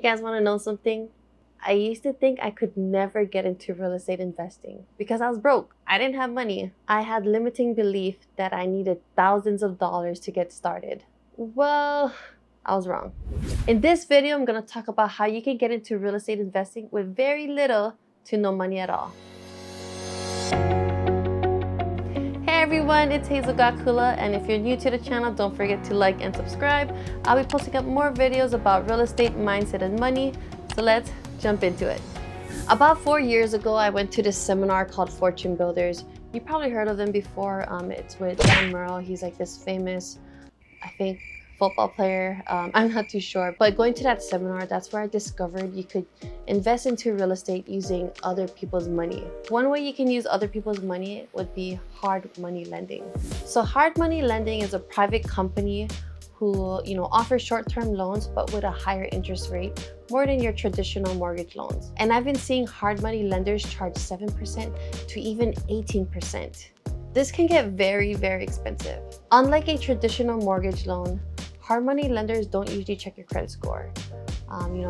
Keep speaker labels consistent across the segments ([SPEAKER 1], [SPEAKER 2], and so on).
[SPEAKER 1] guys want to know something? I used to think I could never get into real estate investing because I was broke. I didn't have money. I had limiting belief that I needed thousands of dollars to get started. Well, I was wrong. In this video, I'm going to talk about how you can get into real estate investing with very little to no money at all. Hey everyone, it's Hazel, and if you're new to the channel, don't forget to like and subscribe. I'll be posting up more videos about real estate, mindset, and money. So let's jump into it. About 4 years ago, I went to this seminar called Fortune Builders. You probably heard of them before. It's with Dan Merle. He's like this famous, I think, football player. I'm not too sure. But going to that seminar, that's where I discovered you could invest into real estate using other people's money. One way you can use other people's money would be hard money lending. So hard money lending is a private company who offers short-term loans but with a higher interest rate, more than your traditional mortgage loans. And I've been seeing hard money lenders charge 7% to even 18%. This can get very, very expensive. Unlike a traditional mortgage loan, hard money lenders don't usually check your credit score.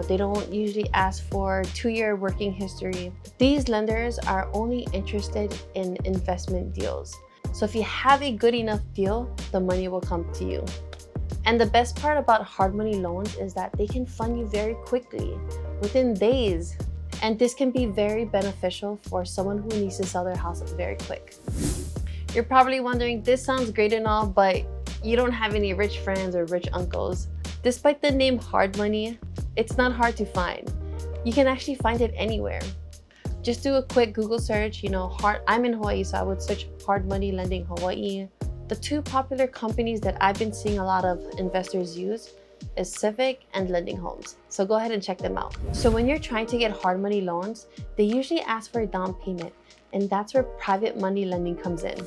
[SPEAKER 1] They don't usually ask for 2-year working history. These lenders are only interested in investment deals. So if you have a good enough deal, the money will come to you. And the best part about hard money loans is that they can fund you very quickly, within days. And this can be very beneficial for someone who needs to sell their house very quick. You're probably wondering, this sounds great and all, but you don't have any rich friends or rich uncles. Despite the name hard money, it's not hard to find. You can actually find it anywhere. Just do a quick Google search, I'm in Hawaii, so I would search hard money lending Hawaii. The two popular companies that I've been seeing a lot of investors use is Civic and Lending Homes. So go ahead and check them out. So when you're trying to get hard money loans, they usually ask for a down payment, and that's where private money lending comes in.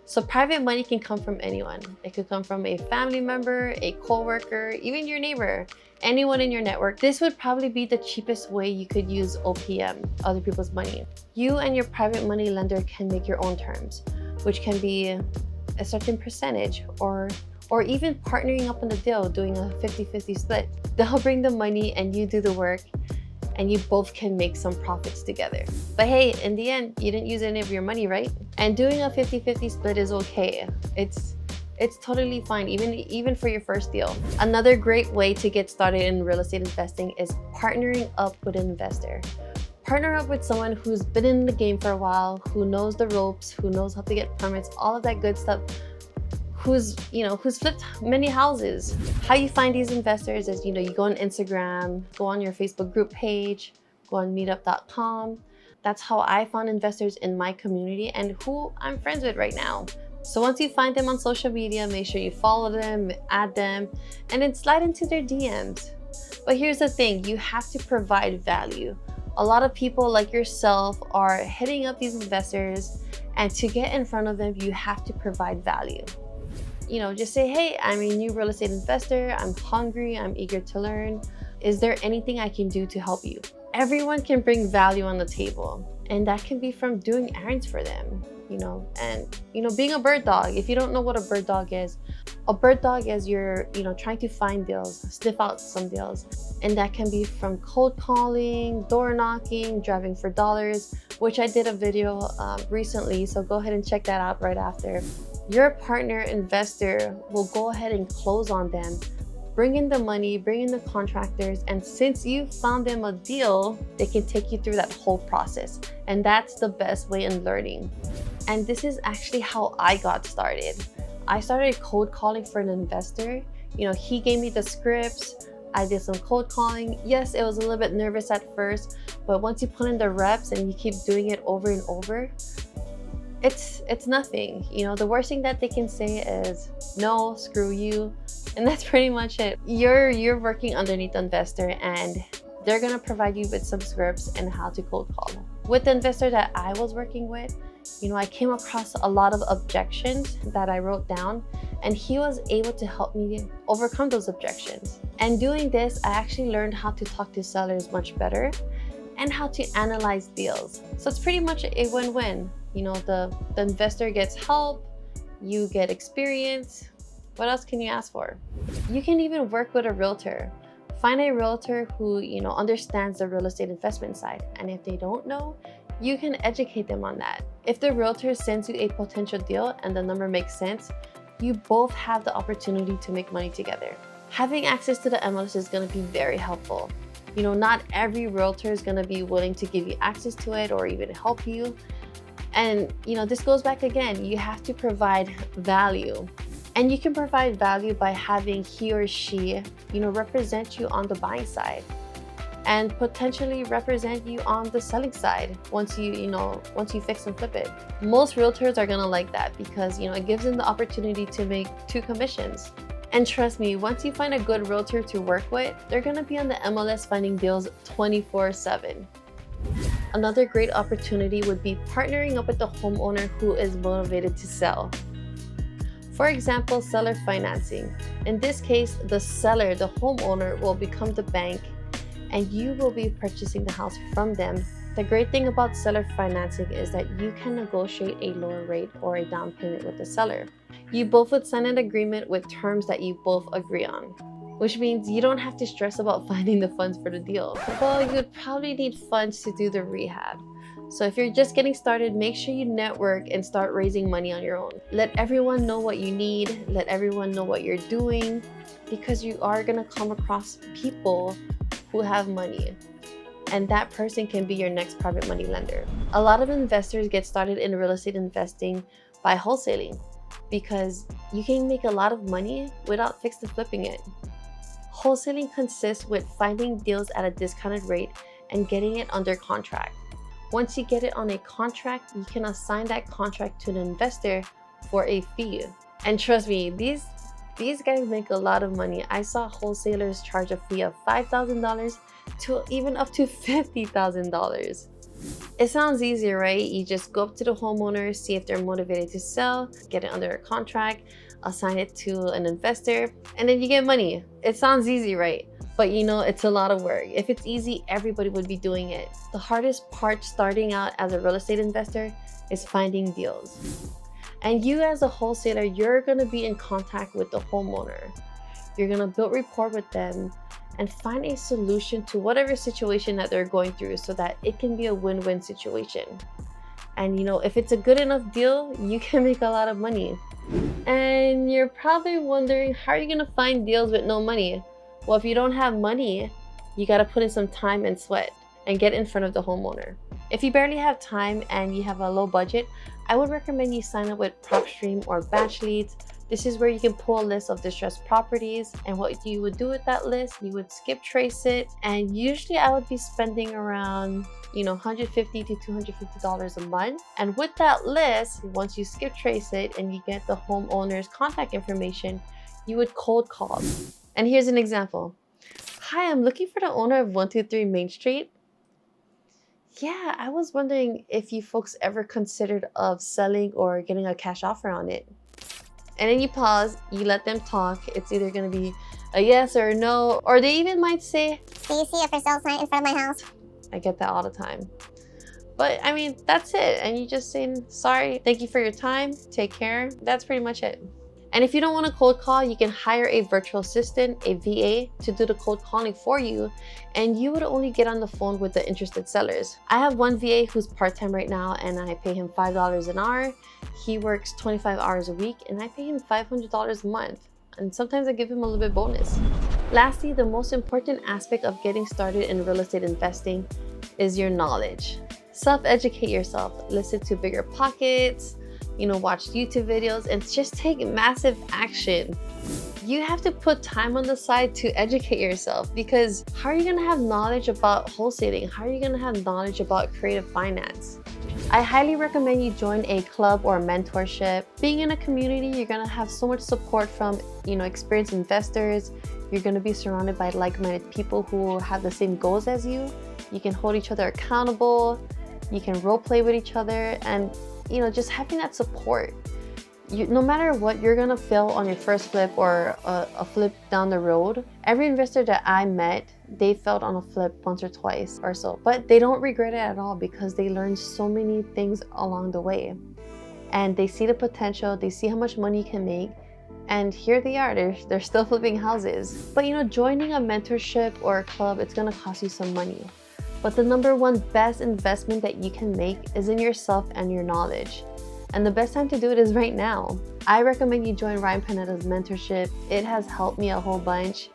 [SPEAKER 1] So private money can come from anyone. It could come from a family member, a coworker, even your neighbor, anyone in your network. This would probably be the cheapest way you could use OPM, other people's money. You and your private money lender can make your own terms, which can be a certain percentage or even partnering up on the deal, doing a 50-50 split. They'll bring the money and you do the work, and you both can make some profits together. But hey, in the end, you didn't use any of your money, right? And doing a 50-50 split is okay. It's totally fine, even for your first deal. Another great way to get started in real estate investing is partnering up with an investor. Partner up with someone who's been in the game for a while, who knows the ropes, who knows how to get permits, all of that good stuff, who's flipped many houses. How you find these investors is, you go on Instagram, go on your Facebook group page, go on meetup.com. That's how I found investors in my community and who I'm friends with right now. So once you find them on social media, make sure you follow them, add them, and then slide into their DMs. But here's the thing, you have to provide value. A lot of people like yourself are hitting up these investors, and to get in front of them, you have to provide value. Just say, hey, I'm a new real estate investor. I'm hungry. I'm eager to learn. Is there anything I can do to help you? Everyone can bring value on the table, and that can be from doing errands for them, and being a bird dog. If you don't know what a bird dog is you're trying to find deals, sniff out some deals, and that can be from cold calling, door knocking, driving for dollars, which I did a video recently, so go ahead and check that out right after. Your partner investor will go ahead and close on them, bring in the money, bring in the contractors, and since you found them a deal, they can take you through that whole process. And that's the best way in learning. And this is actually how I got started. I started cold calling for an investor. He gave me the scripts. I did some cold calling. Yes, it was a little bit nervous at first, but once you put in the reps and you keep doing it over and over, it's nothing. The worst thing that they can say is no, screw you, and that's pretty much it. You're working underneath the investor, and they're gonna provide you with some scripts and how to cold call. With the investor that I was working with, I came across a lot of objections that I wrote down, and he was able to help me overcome those objections. And doing this, I actually learned how to talk to sellers much better and how to analyze deals. So it's pretty much a win-win. The investor gets help, you get experience. What else can you ask for? You can even work with a realtor. Find a realtor who, understands the real estate investment side. And if they don't know, you can educate them on that. If the realtor sends you a potential deal and the number makes sense, you both have the opportunity to make money together. Having access to the MLS is going to be very helpful. Not every realtor is going to be willing to give you access to it or even help you. And, this goes back again, you have to provide value. And you can provide value by having he or she, represent you on the buying side and potentially represent you on the selling side once you fix and flip it. Most realtors are gonna like that because, it gives them the opportunity to make 2 commissions. And trust me, once you find a good realtor to work with, they're gonna be on the MLS finding deals 24/7. Another great opportunity would be partnering up with the homeowner who is motivated to sell. For example, seller financing. In this case, the seller, the homeowner, will become the bank and you will be purchasing the house from them. The great thing about seller financing is that you can negotiate a lower rate or a down payment with the seller. You both would sign an agreement with terms that you both agree on, which means you don't have to stress about finding the funds for the deal. Well, you would probably need funds to do the rehab. So if you're just getting started, make sure you network and start raising money on your own. Let everyone know what you need. Let everyone know what you're doing, because you are gonna come across people who have money, and that person can be your next private money lender. A lot of investors get started in real estate investing by wholesaling because you can make a lot of money without fix and flipping it. Wholesaling consists with finding deals at a discounted rate and getting it under contract. Once you get it on a contract, you can assign that contract to an investor for a fee. And trust me, these guys make a lot of money. I saw wholesalers charge a fee of $5,000 to even up to $50,000. It sounds easy, right? You just go up to the homeowner, see if they're motivated to sell, get it under a contract, assign it to an investor, and then you get money. It sounds easy, right? But it's a lot of work. If it's easy, everybody would be doing it. The hardest part starting out as a real estate investor is finding deals. And you as a wholesaler, you're gonna be in contact with the homeowner. You're gonna build rapport with them and find a solution to whatever situation that they're going through so that it can be a win-win situation. And if it's a good enough deal, you can make a lot of money. And you're probably wondering, how are you gonna find deals with no money? Well, if you don't have money, you gotta put in some time and sweat and get in front of the homeowner. If you barely have time and you have a low budget, I would recommend you sign up with PropStream or Batch Leads. This is where you can pull a list of distressed properties, and what you would do with that list, you would skip trace it, and usually I would be spending around $150 to $250 a month. And with that list, once you skip trace it and you get the homeowner's contact information, you would cold call. And here's an example. Hi, I'm looking for the owner of 123 Main Street. Yeah, I was wondering if you folks ever considered of selling or getting a cash offer on it. And then you pause, you let them talk. It's either gonna be a yes or a no, or they even might say,
[SPEAKER 2] "Do you see a for sale sign in front of my house?"
[SPEAKER 1] I get that all the time. But I mean, that's it. And you just say, sorry, thank you for your time, take care. That's pretty much it. And if you don't want to cold call, you can hire a virtual assistant, a VA, to do the cold calling for you, and you would only get on the phone with the interested sellers. I have one VA who's part-time right now, and I pay him $5 an hour. He works 25 hours a week, and I pay him $500 a month. And sometimes I give him a little bit bonus. Lastly, the most important aspect of getting started in real estate investing is your knowledge. Self-educate yourself, listen to Bigger Pockets, watch YouTube videos, and just take massive action. You have to put time on the side to educate yourself, because how are you gonna have knowledge about wholesaling? How are you gonna have knowledge about creative finance? I highly recommend you join a club or a mentorship. Being in a community, you're gonna have so much support from, experienced investors. You're gonna be surrounded by like-minded people who have the same goals as you. You can hold each other accountable. You can role play with each other, and just having that support. No matter what, you're gonna fail on your first flip or a flip down the road. Every investor that I met, they failed on a flip once or twice or so, but they don't regret it at all because they learned so many things along the way. And they see the potential, they see how much money you can make, And here they are, they're still flipping houses. But you know, joining a mentorship or a club, it's gonna cost you some money. But the number one best investment that you can make is in yourself and your knowledge. And the best time to do it is right now. I recommend you join Ryan Pineda's mentorship. It has helped me a whole bunch.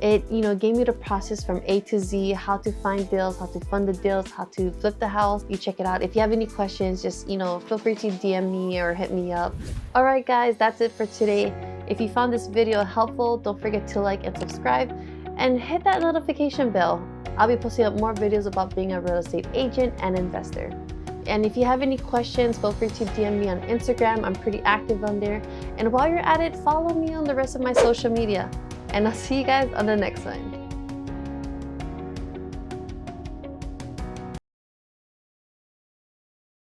[SPEAKER 1] It, gave me the process from A to Z, how to find deals, how to fund the deals, how to flip the house. You check it out. If you have any questions, just, feel free to DM me or hit me up. All right, guys, that's it for today. If you found this video helpful, don't forget to like and subscribe and hit that notification bell. I'll be posting up more videos about being a real estate agent and investor. And if you have any questions, feel free to DM me on Instagram. I'm pretty active on there. And while you're at it, follow me on the rest of my social media. And I'll see you guys on the next one.